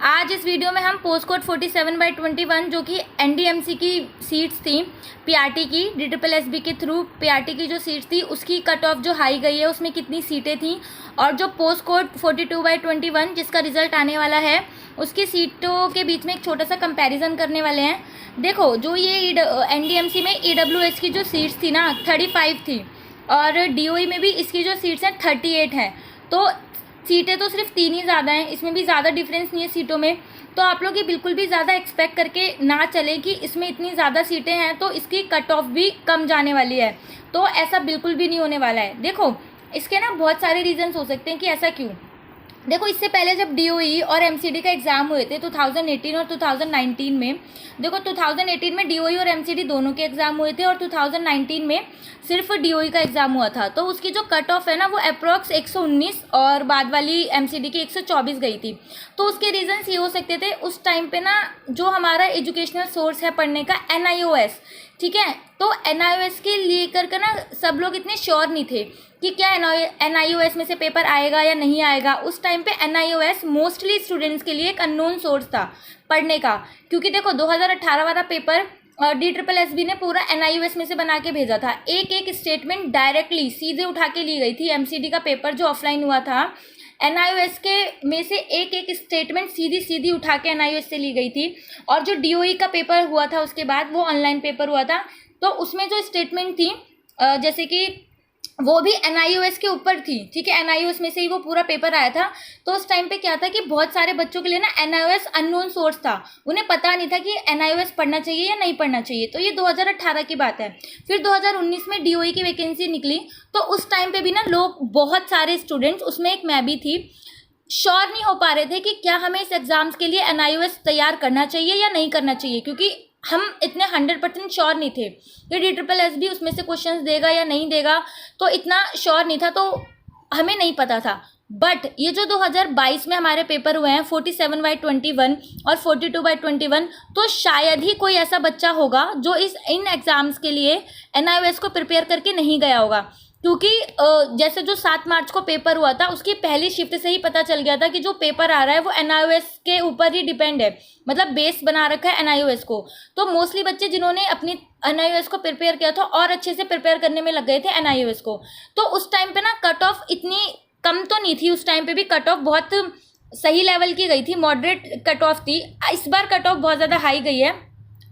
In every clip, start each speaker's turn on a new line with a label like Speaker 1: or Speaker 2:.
Speaker 1: आज इस वीडियो में हम पोस्ट कोड 47/21 जो कि एनडीएमसी की सीट्स थी, पीआरटी की, DSSB के थ्रू पीआरटी की जो सीट्स थी उसकी कट ऑफ जो हाई गई है उसमें कितनी सीटें थी, और जो पोस्ट कोड 42/21 जिसका रिजल्ट आने वाला है उसकी सीटों के बीच में एक छोटा सा कंपैरिजन करने वाले हैं। देखो, जो ये एनडीएमसी में ईडब्ल्यूएस की जो सीट्स थी ना 35 थी, और डीओई में भी इसकी जो सीट्स हैं 38 हैं। तो सीटें तो सिर्फ 3 ही ज़्यादा हैं, इसमें भी ज़्यादा डिफरेंस नहीं है सीटों में। तो आप लोग ये बिल्कुल भी ज़्यादा एक्सपेक्ट करके ना चले कि इसमें इतनी ज़्यादा सीटें हैं तो इसकी कट ऑफ भी कम जाने वाली है, तो ऐसा बिल्कुल भी नहीं होने वाला है। देखो, इसके ना बहुत सारे रीजंस हो सकते हैं कि ऐसा क्यों। देखो, इससे पहले जब डीओई और एमसीडी का एग्ज़ाम हुए थे 2018 और 2019 में, देखो 2018 में डीओई और एमसीडी दोनों के एग्ज़ाम हुए थे और 2019 में सिर्फ डीओई का एग्ज़ाम हुआ था। तो उसकी जो कट ऑफ है ना वो अप्रॉक्स 119 और बाद वाली एमसीडी की 124 गई थी। तो उसके रीजंस ये हो सकते थे, उस टाइम पे ना जो हमारा एजुकेशनल सोर्स है पढ़ने का एनआईओएस, ठीक है, तो एनआईओएस के लेकर के ना सब लोग इतने श्योर नहीं थे कि क्या एनआईओएस में से पेपर आएगा या नहीं आएगा। उस टाइम पे एनआईओएस मोस्टली स्टूडेंट्स के लिए एक अननोन सोर्स था पढ़ने का, क्योंकि देखो 2018 वाला पेपर DSSB ने पूरा एनआईओएस में से बना के भेजा था। एक एक स्टेटमेंट डायरेक्टली सीधे उठा के ली गई थी। एमसीडी का पेपर जो ऑफलाइन हुआ था, एनआईओएस के में से एक एक स्टेटमेंट सीधी उठा के एनआईओएस से ली गई थी। और जो डीओई का पेपर हुआ था उसके बाद वो ऑनलाइन पेपर हुआ था, तो उसमें जो स्टेटमेंट थी जैसे कि वो भी एनआईओएस के ऊपर थी, ठीक है, एनआईओएस में से ही वो पूरा पेपर आया था। तो उस टाइम पे क्या था कि बहुत सारे बच्चों के लिए ना एनआईओएस अननोन सोर्स था, उन्हें पता नहीं था कि एनआईओएस पढ़ना चाहिए या नहीं पढ़ना चाहिए। तो ये 2018 की बात है। फिर 2019 में डीओई की वैकेंसी निकली, तो उस टाइम पे भी ना लोग, बहुत सारे स्टूडेंट्स, उसमें एक मैं भी थी, श्योर नहीं हो पा रहे थे कि क्या हमें इस एग्ज़ाम्स के लिए एनआईओएस तैयार करना चाहिए या नहीं करना चाहिए, क्योंकि हम इतने 100% श्योर नहीं थे कि DSSB उसमें से क्वेश्चंस देगा या नहीं देगा, तो इतना श्योर नहीं था, तो हमें नहीं पता था। बट ये जो 2022 में हमारे पेपर हुए हैं 47/21 और 42/21, तो शायद ही कोई ऐसा बच्चा होगा जो इन एग्ज़ाम्स के लिए एनआईओएस को प्रिपेयर करके नहीं गया होगा, क्योंकि जैसे जो 7 मार्च को पेपर हुआ था उसकी पहली शिफ्ट से ही पता चल गया था कि जो पेपर आ रहा है वो एनआईओएस के ऊपर ही डिपेंड है, मतलब बेस बना रखा है एनआईओएस को। तो मोस्टली बच्चे जिन्होंने अपनी एनआईओएस को प्रिपेयर किया था और अच्छे से प्रिपेयर करने में लग गए थे एनआईओएस को। तो उस टाइम पे ना कट ऑफ इतनी कम तो नहीं थी, उस टाइम पे भी कट ऑफ बहुत सही लेवल की गई थी, मॉडरेट कट ऑफ थी। इस बार कट ऑफ बहुत ज़्यादा हाई गई है,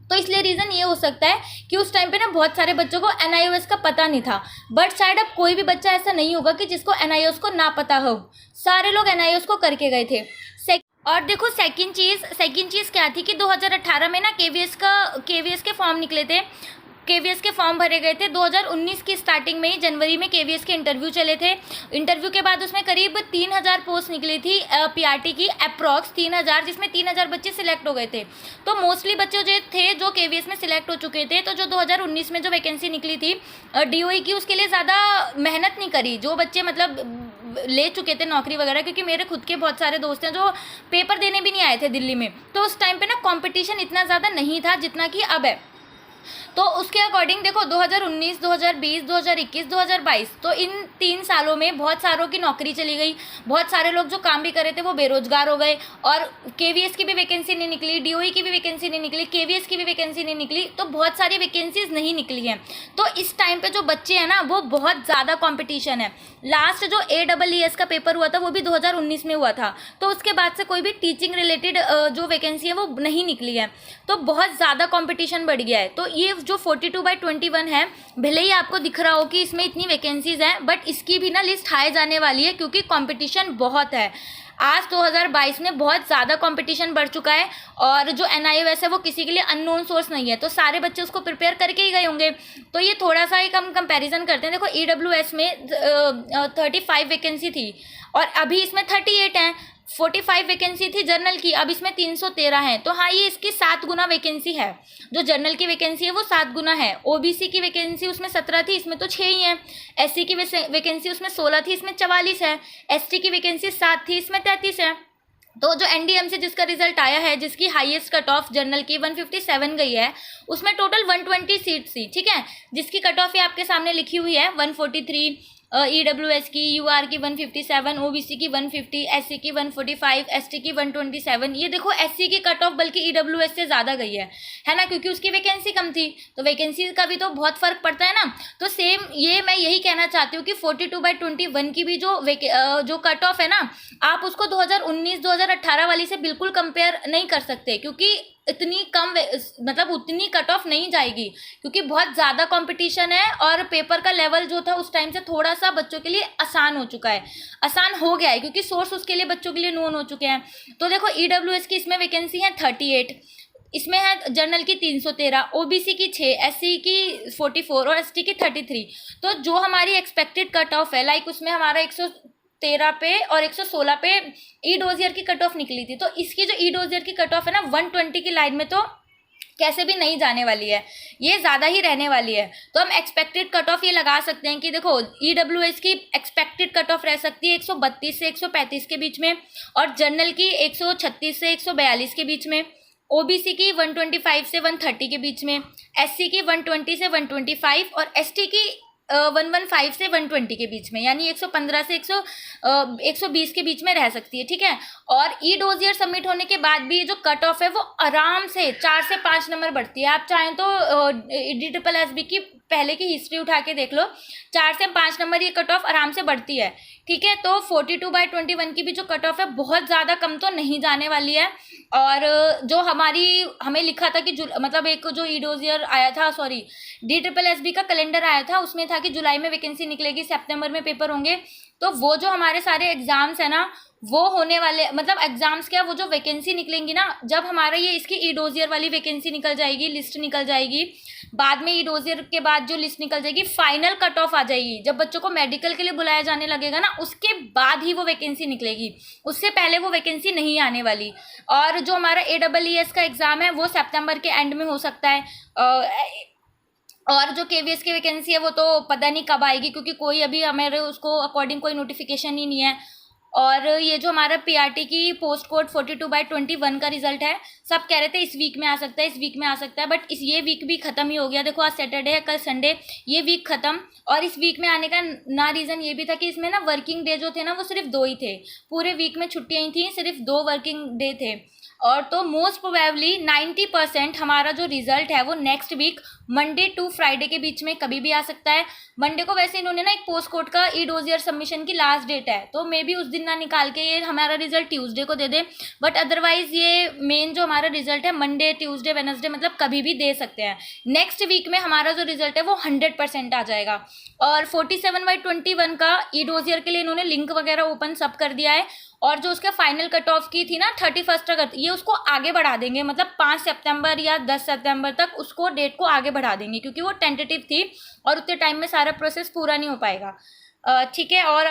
Speaker 1: तो इसलिए रीज़न ये हो सकता है कि उस टाइम पे ना बहुत सारे बच्चों को एनआईओएस का पता नहीं था। बट शायद अब कोई भी बच्चा ऐसा नहीं होगा कि जिसको एनआईओएस को ना पता हो, सारे लोग एनआईओएस को करके गए थे। और देखो, सेकंड चीज़ क्या थी कि 2018 में ना केवीएस के फॉर्म निकले थे, केवीएस के फॉर्म भरे गए थे। 2019 की स्टार्टिंग में ही जनवरी में केवीएस के इंटरव्यू चले थे। इंटरव्यू के बाद उसमें करीब 3000 पोस्ट निकली थी पीआरटी की, अप्रॉक्स 3000, जिसमें 3000 बच्चे सिलेक्ट हो गए थे। तो मोस्टली बच्चे जो थे जो केवीएस में सिलेक्ट हो चुके थे। तो जो 2019 में जो वैकेंसी निकली थी डीओई की, उसके लिए ज़्यादा मेहनत नहीं करी जो बच्चे मतलब ले चुके थे नौकरी वगैरह, क्योंकि मेरे खुद के बहुत सारे दोस्त हैं जो पेपर देने भी नहीं आए थे दिल्ली में। तो उस टाइम पे ना कंपटीशन इतना ज़्यादा नहीं था जितना कि अब है। तो उसके अकॉर्डिंग देखो 2019, 2020, 2021, 2022, तो इन 3 सालों में बहुत सारों की नौकरी चली गई, बहुत सारे लोग जो काम भी कर रहे थे वो बेरोजगार हो गए, और केवीएस की भी वैकेंसी नहीं निकली, डीओई की भी वैकेंसी नहीं निकली, केवीएस की भी वैकेंसी नहीं निकली, तो बहुत सारी वैकेंसीज नहीं निकली हैं। तो इस टाइम पे जो बच्चे हैं ना वो बहुत ज़्यादा कॉम्पिटिशन है। लास्ट जो AEES का पेपर हुआ था वो भी 2019 में हुआ था, तो उसके बाद से कोई भी टीचिंग रिलेटेड जो वैकेंसी है वो नहीं निकली है, तो बहुत ज़्यादा कॉम्पिटिशन बढ़ गया है। तो ये जो 42/21 है, भले ही आपको दिख रहा हो कि इसमें इतनी वैकेंसीज हैं, बट इसकी भी ना लिस्ट हाई जाने वाली है, क्योंकि कंपटीशन बहुत है। आज 2022 में बहुत ज़्यादा कंपटीशन बढ़ चुका है, और जो एनआईओएस है वो किसी के लिए अननोन सोर्स नहीं है, तो सारे बच्चे उसको प्रिपेयर करके ही गए होंगे। तो ये थोड़ा सा एक हम कंपैरिजन करते हैं। देखो, ईडब्ल्यूएस में 35 वैकेंसी थी और अभी इसमें 38 हैं। 45 वैकेंसी थी जर्नल की, अब इसमें 313 है। तो हाँ, ये इसकी 7 गुना वैकेंसी है। जो जर्नल की वैकेंसी है वो 7 गुना है। ओबीसी की वैकेंसी उसमें 17 थी, इसमें तो 6 ही है। एससी की वैकेंसी उसमें 16 थी, इसमें 44 है। एसटी की वैकेंसी 7 थी, इसमें 33 है। तो जो एनडीएमसी जिसका रिजल्ट आया है, जिसकी हाईएस्ट कट ऑफ जर्नल की 157 गई है, उसमें टोटल 120 सीट्स थी, ठीक है, जिसकी कट ऑफ ये आपके सामने लिखी हुई है 143, EWS की, UR की 157, OBC की 150, SC की 145, ST की 127। ये देखो SC की कट ऑफ बल्कि EWS से ज़्यादा गई है ना, क्योंकि उसकी वैकेंसी कम थी, तो वैकेंसी का भी तो बहुत फ़र्क पड़ता है ना। तो सेम ये मैं यही कहना चाहती हूँ कि 42/21 की भी जो कट ऑफ है ना, आप उसको 2019-2018 वाली से बिल्कुल कंपेयर नहीं कर सकते, क्योंकि इतनी कम मतलब उतनी कट ऑफ नहीं जाएगी, क्योंकि बहुत ज़्यादा कंपटीशन है और पेपर का लेवल जो था उस टाइम से थोड़ा सा बच्चों के लिए आसान हो चुका है, आसान हो गया है, क्योंकि सोर्स उसके लिए बच्चों के लिए नोन हो चुके हैं। तो देखो EWS की इसमें वैकेंसी है 38, इसमें है जनरल की 313, OBC की 6, SC की 44 और ST की 33। तो जो हमारी एक्सपेक्टेड कट ऑफ है, लाइक उसमें हमारा 113 पे और 116 पे ई डोजियर की कट ऑफ निकली थी, तो इसकी जो ई डोजियर की कट ऑफ है ना 120 की लाइन में तो कैसे भी नहीं जाने वाली है, ये ज़्यादा ही रहने वाली है। तो हम एक्सपेक्टेड कट ऑफ ये लगा सकते हैं कि देखो EWS की एक्सपेक्टेड कट ऑफ रह सकती है 132 से 135 के बीच में, और जनरल की 136 से 142 के बीच में, OBC की 125 से 130 के बीच में, SC की 120 से 125 और ST की 115 से 120 के बीच में, यानी 115 से 120 के बीच में रह सकती है, ठीक है। और ई डोजियर सबमिट होने के बाद भी ये जो कट ऑफ है वो आराम से 4 से 5 नंबर बढ़ती है। आप चाहें तो DSSB की पहले की हिस्ट्री उठा के देख लो, 4 से 5 नंबर ये कट ऑफ आराम से बढ़ती है, ठीक है। तो 42/21 की भी जो कट ऑफ है बहुत ज़्यादा कम तो नहीं जाने वाली है। और जो हमें लिखा था कि मतलब एक जो ई डोजियर आया था, सॉरी DSSB का कैलेंडर आया था, उसमें था कि जुलाई में वैकेंसी निकलेगी, सितंबर में पेपर होंगे। तो वो जो हमारे सारे एग्जाम्स है ना वो होने वाले, मतलब एग्जाम्स क्या, वो जो वैकेंसी निकलेंगी ना, जब हमारा ये इसकी ई डोजियर वाली वैकेंसी निकल जाएगी, लिस्ट निकल जाएगी, बाद में ई डोजियर के बाद जो लिस्ट निकल जाएगी, फाइनल कट ऑफ आ जाएगी, जब बच्चों को मेडिकल के लिए बुलाया जाने लगेगा ना, उसके बाद ही वो वैकेंसी निकलेगी, उससे पहले वो वैकेंसी नहीं आने वाली। और जो हमारा AEES का एग्ज़ाम है वो सितंबर के एंड में हो सकता है, और जो KVS की वैकेंसी है वो तो पता नहीं कब आएगी, क्योंकि कोई अभी हमारे उसको अकॉर्डिंग कोई नोटिफिकेशन ही नहीं है। और ये जो हमारा PRT की पोस्ट कोड 42/21 का रिजल्ट है, सब कह रहे थे इस वीक में आ सकता है, इस वीक में आ सकता है, बट ये वीक भी ख़त्म ही हो गया। देखो आज सैटरडे है, कल संडे, ये वीक ख़त्म। और इस वीक में आने का ना रीज़न ये भी था कि इसमें ना वर्किंग डे जो थे ना वो सिर्फ 2 ही थे, पूरे वीक में छुट्टियाँ ही थी, सिर्फ 2 वर्किंग डे थे। और तो मोस्ट प्रोबेबली 90% हमारा जो रिजल्ट है वो next week Monday to Friday के बीच में कभी भी आ सकता है। मंडे को वैसे इन्होंने ना एक पोस्ट कोड का ई डोजियर सबमिशन की लास्ट डेट है, तो मे बी उस दिन ना निकाल के ये हमारा रिजल्ट ट्यूसडे को दे दे, बट अदरवाइज ये मेन जो हमारा रिजल्ट है मंडे, ट्यूसडे, वेडनेसडे, मतलब कभी भी दे सकते हैं। नेक्स्ट वीक में हमारा जो रिजल्ट है वो 100% आ जाएगा। और 47/21 का ई डोजियर के लिए इन्होंने लिंक वगैरह ओपन सब कर दिया है, और जो उसका फाइनल कट ऑफ की थी ना 31 अगस्त, ये उसको आगे बढ़ा देंगे, मतलब 5 सितंबर या 10 सितंबर तक उसको डेट को आगे बढ़ा देंगे, क्योंकि वो टेंटेटिव थी और उतने टाइम में सारा प्रोसेस पूरा नहीं हो पाएगा, ठीक है। और